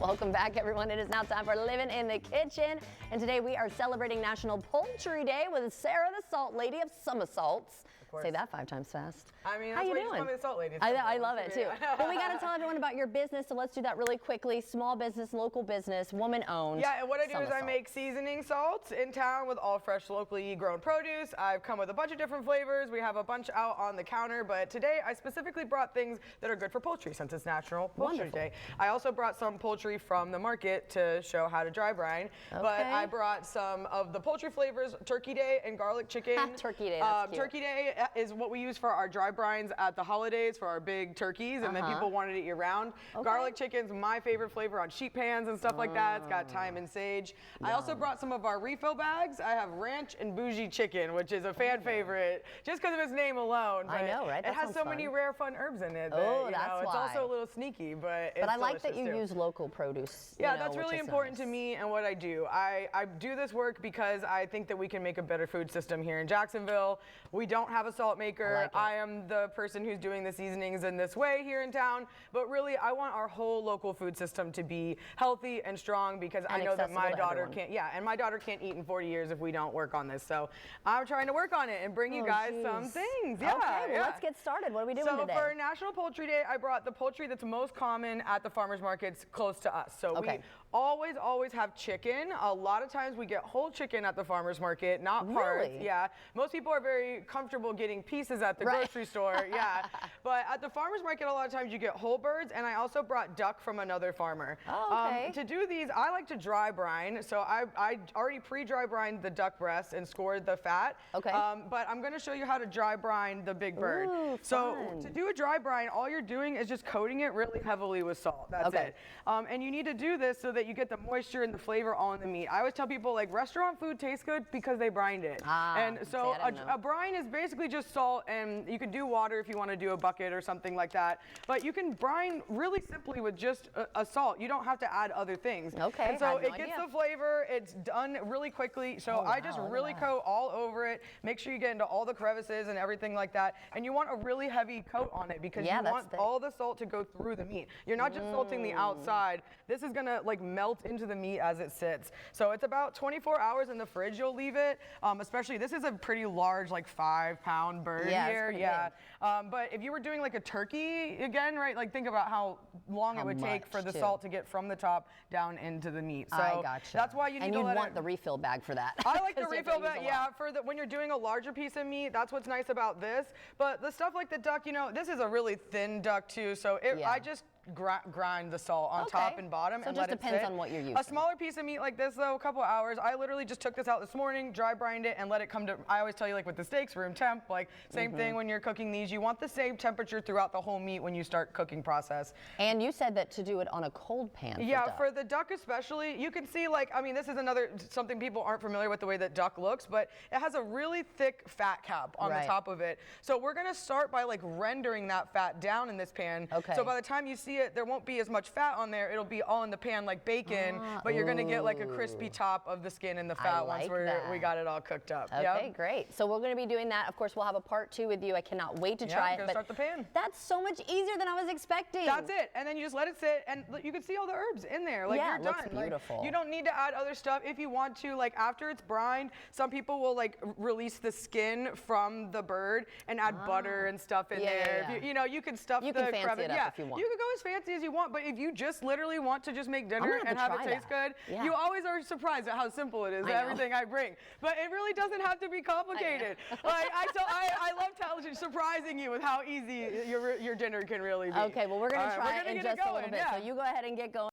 Welcome back, everyone. It is now time for Living in the Kitchen. And today we are celebrating National Poultry Day with Sarah, the Salt Lady of Somersaults. Say that 5 times fast. I mean, how that's you why doing? you call me the Salt Lady. I love it too. But we got to tell everyone about your business, so let's do that really quickly. Small business, local business, woman-owned. Yeah, and what I do is I make seasoning salts in town with all fresh, locally grown produce. I've come with a bunch of different flavors. We have a bunch out on the counter, but today I specifically brought things that are good for poultry since it's National Poultry Day. I also brought some poultry from the market to show how to dry brine, but I brought some of the poultry flavors, Turkey Day and garlic chicken. Turkey Day, that's cute. Turkey Day is what we use for our dry brines at the holidays for our big turkeys, and then people wanted it year-round. Garlic chicken's my favorite flavor on sheet pans and stuff like that. It's got thyme and sage. I also brought some of our refill bags. I have ranch and bougie chicken, which is a fan favorite, just because of its name alone. I know, right? It has so many rare, fun herbs in it. That, that's it's why. also a little sneaky, but it's I like that you too. use local produce. Yeah, that's really important to me and what I do. I do this work because I think that we can make a better food system here in Jacksonville. We don't have a salt maker. I am the person who's doing the seasonings in this way here in town, but really I want our whole local food system to be healthy and strong because I know that my daughter can't, and my daughter can't eat in 40 years if we don't work on this. So I'm trying to work on it and bring you guys some things. Okay, well, let's get started. What are we doing today? So for National Poultry Day, I brought the poultry that's most common at the farmers markets close to us. So we always have chicken. A lot of times we get whole chicken at the farmers market, not parts. Yeah, most people are very comfortable getting pieces at the grocery store. Yeah, but at the farmers market, a lot of times you get whole birds, and I also brought duck from another farmer. To do these, I like to dry brine. So I already pre-dry brined the duck breast and scored the fat. But I'm going to show you how to dry brine the big bird. So to do a dry brine, all you're doing is just coating it really heavily with salt. That's it. And you need to do this so that you get the moisture and the flavor all in the meat. I always tell people, like, restaurant food tastes good because they brined it. And so a brine is basically just salt, and you can do water if you want to do a bucket or something like that. But you can brine really simply with just a salt. You don't have to add other things. And so it gets the flavor. It's done really quickly. So I just really coat all over it. Make sure you get into all the crevices and everything like that. And you want a really heavy coat on it because you want all the salt to go through the meat. You're not just salting the outside. This is going to like melt into the meat as it sits. So it's about 24 hours in the fridge you'll leave it. Especially, this is a pretty large, like 5-pound bird here. But if you were doing like a turkey again, right? Like think about how long it would take for the salt to get from the top down into the meat. So that's why you need to let want the refill bag for that. I like the refill bag, for when you're doing a larger piece of meat. That's what's nice about this. But the stuff like the duck, you know, this is a really thin duck too. So I just grind the salt on top and bottom and let it sit. So it just depends on what you're using. A smaller piece of meat like this though, a couple hours, I literally just took this out this morning, dry brined it, and let it come to, I always tell you, like with the steaks, room temp, like same thing when you're cooking these. You want the same temperature throughout the whole meat when you start cooking process. And you said that to do it on a cold pan. For the duck especially, you can see, like, I mean, this is something people aren't familiar with the way that duck looks, but it has a really thick fat cap on the top of it. So we're gonna start by like rendering that fat down in this pan. So by the time you see it, there won't be as much fat on there. It'll be all in the pan like bacon, but you're gonna get like a crispy top of the skin and the fat once we got it all cooked up. Okay, great. So we're gonna be doing that. Of course, we'll have a part 2 with you. I cannot wait to try it. But start the pan. That's so much easier than I was expecting. That's it. And then you just let it sit, and you can see all the herbs in there. Like you're done. It looks beautiful. Like, you don't need to add other stuff if you want to. Like after it's brined, some people will like release the skin from the bird and add butter and stuff in there. You know, you can stuff the crevice. If you want. You can go as fancy as you want, but if you just literally want to just make dinner and have it taste good, you always are surprised at how simple it is, everything I bring. But it really doesn't have to be complicated. Like I love surprising you with how easy your dinner can really be. Okay, well we're gonna try it in just a little bit. So you go ahead and get going.